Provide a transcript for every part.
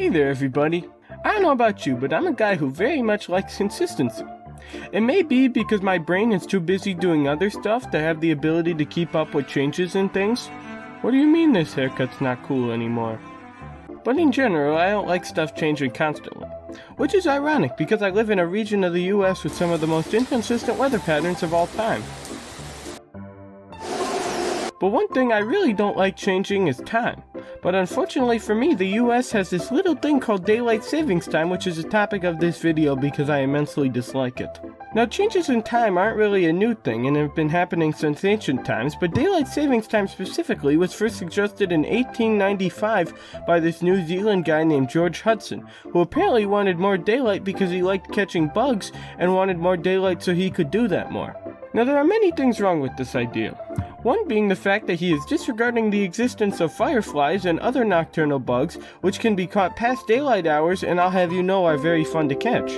Hey there everybody. I don't know about you, but I'm a guy who very much likes consistency. It may be because my brain is too busy doing other stuff to have the ability to keep up with changes in things. What do you mean this haircut's not cool anymore? But in general, I don't like stuff changing constantly. Which is ironic because I live in a region of the US with some of the most inconsistent weather patterns of all time. But one thing I really don't like changing is time. But unfortunately for me, the US has this little thing called daylight savings time, which is the topic of this video because I immensely dislike it. Now, changes in time aren't really a new thing and have been happening since ancient times, but daylight savings time specifically was first suggested in 1895 by this New Zealand guy named George Hudson, who apparently wanted more daylight because he liked catching bugs and wanted more daylight so he could do that more. Now, there are many things wrong with this idea. One being the fact that he is disregarding the existence of fireflies and other nocturnal bugs, which can be caught past daylight hours and I'll have you know are very fun to catch.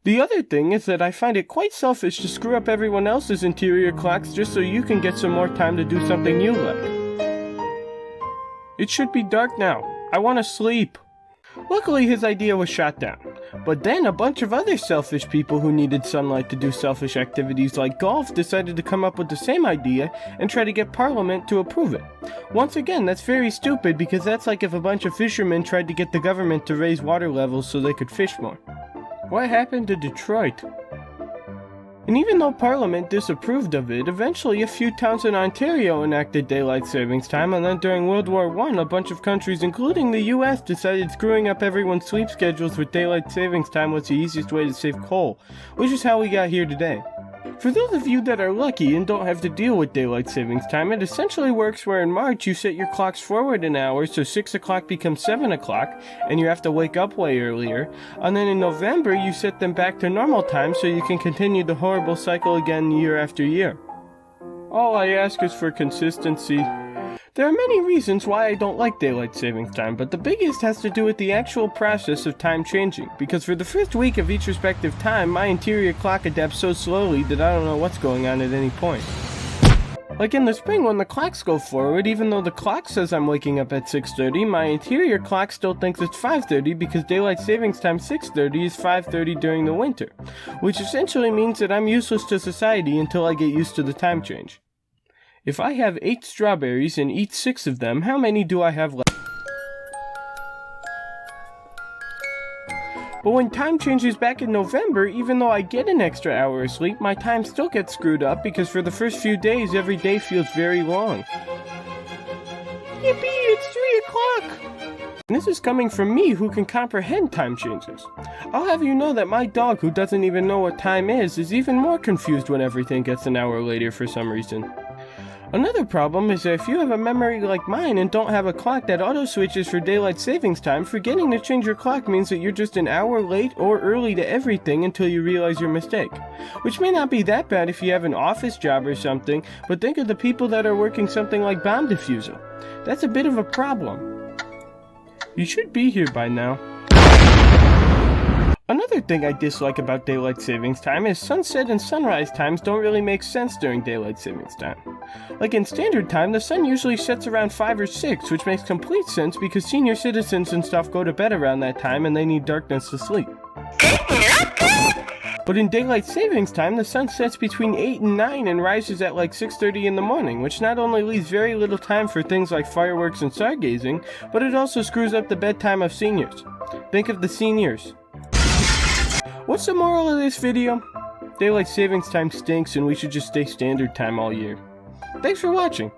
The other thing is that I find it quite selfish to screw up everyone else's interior clocks just so you can get some more time to do something you like. It should be dark now. I want to sleep. Luckily, his idea was shot down. But then a bunch of other selfish people who needed sunlight to do selfish activities like golf decided to come up with the same idea and try to get Parliament to approve it. Once again, that's very stupid because that's like if a bunch of fishermen tried to get the government to raise water levels so they could fish more. What happened to Detroit? And even though Parliament disapproved of it, eventually a few towns in Ontario enacted daylight savings time, and then during World War I, a bunch of countries, including the US, decided screwing up everyone's sleep schedules with daylight savings time was the easiest way to save coal, which is how we got here today. For those of you that are lucky and don't have to deal with daylight savings time, it essentially works where in March you set your clocks forward an hour so 6 o'clock becomes 7 o'clock and you have to wake up way earlier, and then in November you set them back to normal time so you can continue the horrible cycle again year after year. All I ask is for consistency. There are many reasons why I don't like daylight savings time, but the biggest has to do with the actual process of time changing, because for the first week of each respective time, my interior clock adapts so slowly that I don't know what's going on at any point. Like in the spring when the clocks go forward, even though the clock says I'm waking up at 6:30, my interior clock still thinks it's 5:30 because daylight savings time 6:30 is 5:30 during the winter, which essentially means that I'm useless to society until I get used to the time change. If I have 8 strawberries and eat 6 of them, how many do I have left? But when time changes back in November, even though I get an extra hour of sleep, my time still gets screwed up because for the first few days, every day feels very long. Yippee, it's 3 o'clock! And this is coming from me who can comprehend time changes. I'll have you know that my dog who doesn't even know what time is even more confused when everything gets an hour later for some reason. Another problem is that if you have a memory like mine and don't have a clock that auto-switches for daylight savings time, forgetting to change your clock means that you're just an hour late or early to everything until you realize your mistake. Which may not be that bad if you have an office job or something, but think of the people that are working something like bomb defusal. That's a bit of a problem. You should be here by now. Another thing I dislike about daylight savings time is sunset and sunrise times don't really make sense during daylight savings time. Like in standard time, the sun usually sets around 5 or 6, which makes complete sense because senior citizens and stuff go to bed around that time and they need darkness to sleep. But in daylight savings time, the sun sets between 8 and 9 and rises at like 6:30 in the morning, which not only leaves very little time for things like fireworks and stargazing, but it also screws up the bedtime of seniors. Think of the seniors. What's the moral of this video? Daylight savings time stinks and we should just stay standard time all year. Thanks for watching.